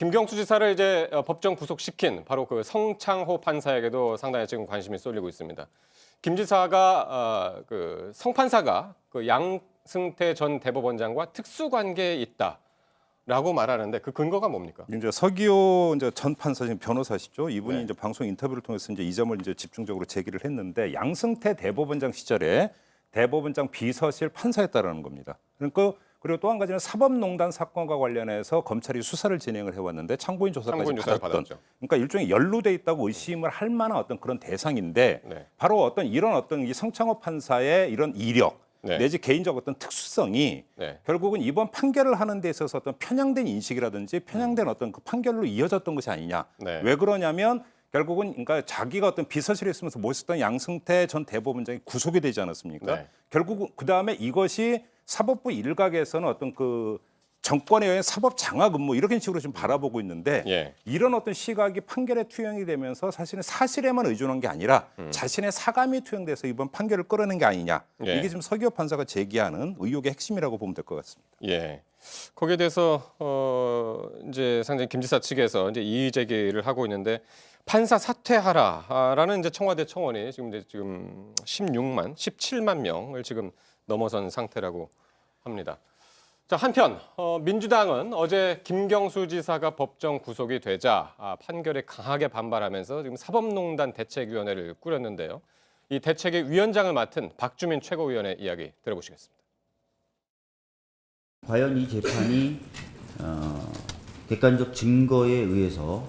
김경수 지사를 이제 법정 구속시킨 바로 그 성창호 판사에게도 상당히 지금 관심이 쏠리고 있습니다. 김 지사가 그 성판사가 그 양승태 전 대법원장과 특수관계에 있다라고 말하는데 그 근거가 뭡니까? 이제 서기호 전 판사 지금 변호사시죠. 이분이 네. 이제 방송 인터뷰를 통해서 이제 이 점을 이제 집중적으로 제기를 했는데 양승태 대법원장 시절에 대법원장 비서실 판사였다라는 겁니다. 그러니까 그리고 또 한 가지는 사법농단 사건과 관련해서 검찰이 수사를 진행을 해왔는데 참고인 조사까지 참고인 조사를 받았던, 받았죠. 그러니까 일종의 연루돼 있다고 의심을 할 만한 어떤 그런 대상인데 네. 바로 이런 이 성창호 판사의 이런 이력 네. 내지 개인적 어떤 특수성이 네. 결국은 이번 판결을 하는 데 있어서 어떤 편향된 인식이라든지 편향된 어떤 그 판결로 이어졌던 것이 아니냐. 네. 왜 그러냐면 결국은 그러니까 자기가 어떤 비서실에 있으면서 모셨던 양승태 전 대법원장이 구속이 되지 않았습니까? 네. 결국 그 다음에 이것이 사법부 일각에서는 어떤 그 정권에 의한 사법 장악 음모 이런 식으로 지금 바라보고 있는데 예. 이런 어떤 시각이 판결에 투영이 되면서 사실은 사실에만 의존한 게 아니라 자신의 사감이 투영돼서 이번 판결을 끌어낸 게 아니냐. 예. 이게 지금 서기호 판사가 제기하는 의혹의 핵심이라고 보면 될 것 같습니다. 예. 거기에 대해서 이제 상당히 김 지사 측에서 이제 이의 제기를 하고 있는데 판사 사퇴하라라는 이제 청와대 청원이 지금 17만 명을 지금 넘어선 상태라고 합니다. 자, 한편 민주당은 어제 김경수 지사가 법정 구속이 되자 판결에 강하게 반발하면서 지금 사법농단 대책위원회를 꾸렸는데요. 이 대책의 위원장을 맡은 박주민 최고위원의 이야기 들어보시겠습니다. 과연 이 재판이 객관적 증거에 의해서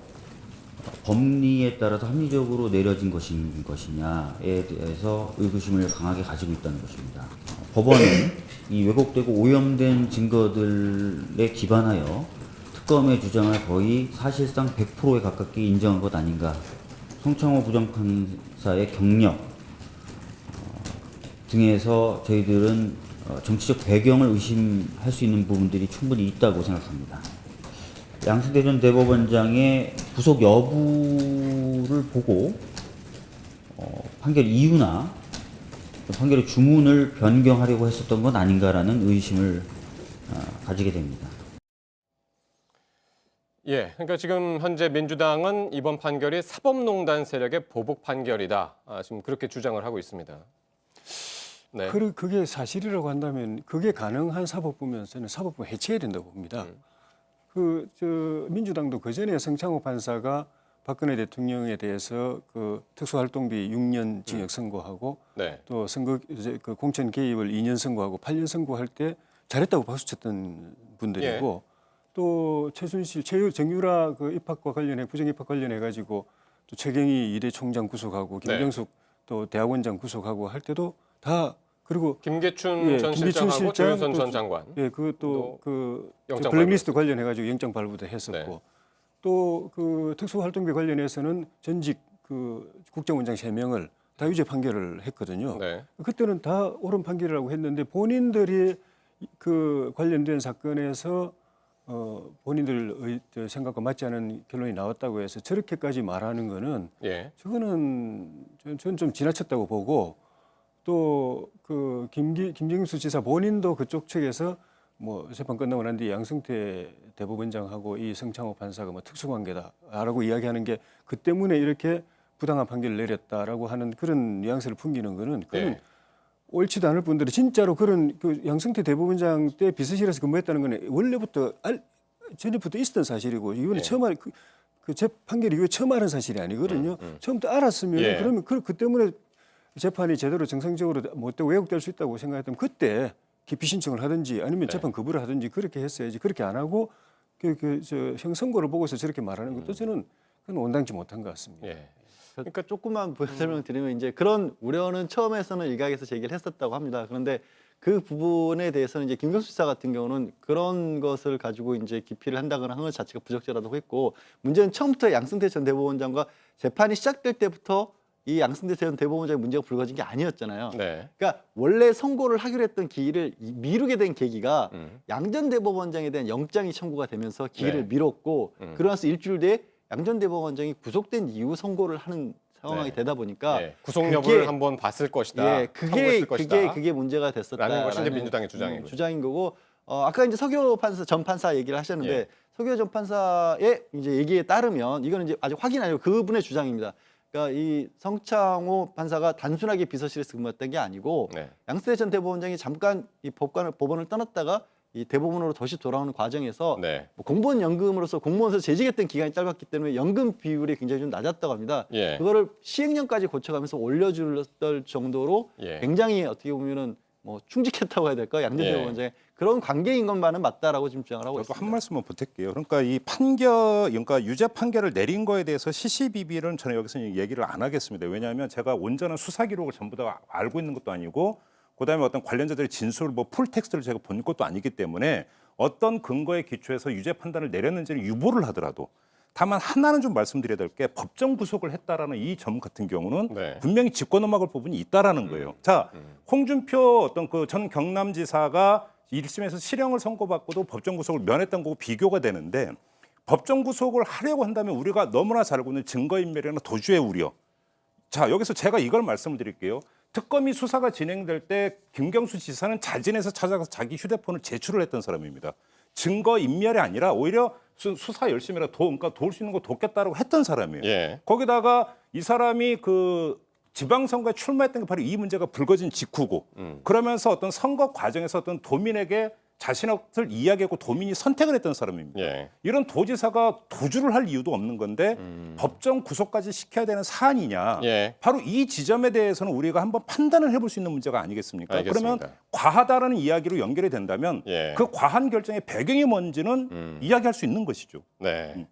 법리에 따라서 합리적으로 내려진 것이냐에 대해서 의구심을 강하게 가지고 있다는 것입니다. 법원은 이 왜곡되고 오염된 증거들에 기반하여 특검의 주장을 거의 사실상 100%에 가깝게 인정한 것 아닌가. 성창호 부장판사의 경력 등에서 저희들은 정치적 배경을 의심할 수 있는 부분들이 충분히 있다고 생각합니다. 양승태 전 대법원장의 구속 여부를 보고 판결 이유나 판결의 주문을 변경하려고 했었던 건 아닌가라는 의심을 가지게 됩니다. 예, 그러니까 지금 현재 민주당은 이번 판결이 사법농단 세력의 보복 판결이다. 지금 그렇게 주장을 하고 있습니다. 네. 그게 사실이라고 한다면 그게 가능한 사법부면서는 사법부 해체해야 된다고 봅니다. 민주당도 그 전에 성창호 판사가 박근혜 대통령에 대해서 그 특수활동비 6년 징역 선고하고 네. 또 선거 그 공천 개입을 2년 선고하고 8년 선고할 때 잘했다고 박수쳤던 분들이고 또 최순실, 정유라 그 입학과 관련해 부정 입학 관련해 가지고 또 최경희 이대 총장 구속하고 김경숙 또 대학원장 구속하고 할 때도 다 그리고 김계춘 전 실장하고 조윤선 전 장관. 예, 그또그 영장 블랙리스트 관련해 가지고 영장 발부도 했었고 네. 또 그 특수활동비 관련해서는 전직 그 국정원장 3명을 다 유죄 판결을 했거든요. 네. 그때는 다 옳은 판결이라고 했는데 본인들이 그 관련된 사건에서 본인들 생각과 맞지 않은 결론이 나왔다고 해서 저렇게까지 말하는 거는 예. 저거는 저는 좀 지나쳤다고 보고 또 그 김경수 지사 본인도 그쪽 측에서 뭐 재판 끝나고 난 뒤에 양승태 대법원장하고 이 성창호 판사가 뭐 특수관계다라고 이야기하는 게 그 때문에 이렇게 부당한 판결을 내렸다라고 하는 그런 뉘앙스를 풍기는 거는 그건 네. 옳지도 않을 뿐더러 진짜로 그런 그 양승태 대법원장 때 비서실에서 근무했다는 거는 원래부터 전에부터 있었던 사실이고 이번에 네. 처음 그 재판결 이후에 처음 알은 사실이 아니거든요. 처음부터 알았으면 예. 그러면 그 때문에 재판이 제대로 정상적으로 못되고 왜곡될 수 있다고 생각했다면 그때 기피 신청을 하든지 아니면 네. 재판 거부를 하든지 그렇게 했어야지. 그렇게 안 하고 형 선고를 보고서 저렇게 말하는 것도 저는 그건 온당치 못한 것 같습니다. 예. 그러니까 조금만 설명드리면 이제 그런 우려는 처음에서는 일각에서 제기를 했었다고 합니다. 그런데 그 부분에 대해서는 이제 김경수 지사 같은 경우는 그런 것을 가지고 이제 기피를 한다거나 하는 것 자체가 부적절하다고 했고 문제는 처음부터 양승태 전 대법원장과 재판이 시작될 때부터 이 양승태 전 대법원장의 문제가 불거진 게 아니었잖아요. 네. 그러니까 원래 선고를 하기로 했던 기일을 미루게 된 계기가 양 전 대법원장에 대한 영장이 청구가 되면서 기일을 네. 미뤘고 그러면서 일주일 뒤에 양 전 대법원장이 구속된 이후 선고를 하는 상황이 네. 되다 보니까 예. 구속 여부를 한번 봤을 것이다. 예, 청구했을 것이다. 그게 문제가 됐었다라는 것이 이제 민주당의 주장이고요. 주장인 거고 아까 이제 서기호 판사 전 판사 얘기를 하셨는데 예. 서규현 판사의 이제 얘기에 따르면 이거는 이제 아직 확인 아니고 그분의 주장입니다. 그러니까 이 성창호 판사가 단순하게 비서실에서 근무했던 게 아니고 네. 양승태 전 대법원장이 잠깐 이 법원을 떠났다가 이 대법원으로 다시 돌아오는 과정에서 네. 뭐 공무원 연금으로서 공무원에서 재직했던 기간이 짧았기 때문에 연금 비율이 굉장히 좀 낮았다고 합니다. 예. 그거를 시행령까지 고쳐가면서 올려줄 정도로 예. 굉장히 어떻게 보면은 뭐 충직했다고 해야 될까 양재 예. 대법원장의 그런 관계인 것만은 맞다라고 지금 주장을 하고 저도 있습니다. 한 말씀만 보탤게요. 그러니까 이 그러니까 유죄 판결을 내린 거에 대해서 시시비비는 저는 여기서 얘기를 안 하겠습니다. 왜냐하면 제가 온전한 수사 기록을 전부 다 알고 있는 것도 아니고, 그다음에 어떤 관련자들의 진술을 뭐 풀텍스트를 제가 본 것도 아니기 때문에 어떤 근거에 기초해서 유죄 판단을 내렸는지를 유보를 하더라도, 다만 하나는 좀 말씀드려야 될 게 법정 구속을 했다라는 이 점 같은 경우는 네. 분명히 짚고넘어갈 부분이 있다라는 거예요. 자, 홍준표 어떤 그 전 경남지사가 1심에서 실형을 선고받고도 법정 구속을 면했던 거고 비교가 되는데, 법정 구속을 하려고 한다면 우리가 너무나 잘 알고 있는 증거인멸이나 도주의 우려. 자, 여기서 제가 이걸 말씀을 드릴게요. 특검이 수사가 진행될 때 김경수 지사는 자진해서 찾아가서 자기 휴대폰을 제출을 했던 사람입니다. 증거 인멸이 아니라 오히려 수사 열심히 해라, 그러니까 도울 수 있는 거 돕겠다라고 했던 사람이에요. 예. 거기다가 이 사람이 그 지방선거에 출마했던 게 바로 이 문제가 불거진 직후고, 그러면서 어떤 선거 과정에서 어떤 도민에게 자신의 것을 이야기하고 도민이 선택을 했던 사람입니다. 예. 이런 도지사가 도주를 할 이유도 없는 건데 법정 구속까지 시켜야 되는 사안이냐. 예. 바로 이 지점에 대해서는 우리가 한번 판단을 해볼 수 있는 문제가 아니겠습니까? 알겠습니다. 그러면 과하다라는 이야기로 연결이 된다면 예. 그 과한 결정의 배경이 뭔지는 이야기할 수 있는 것이죠. 네.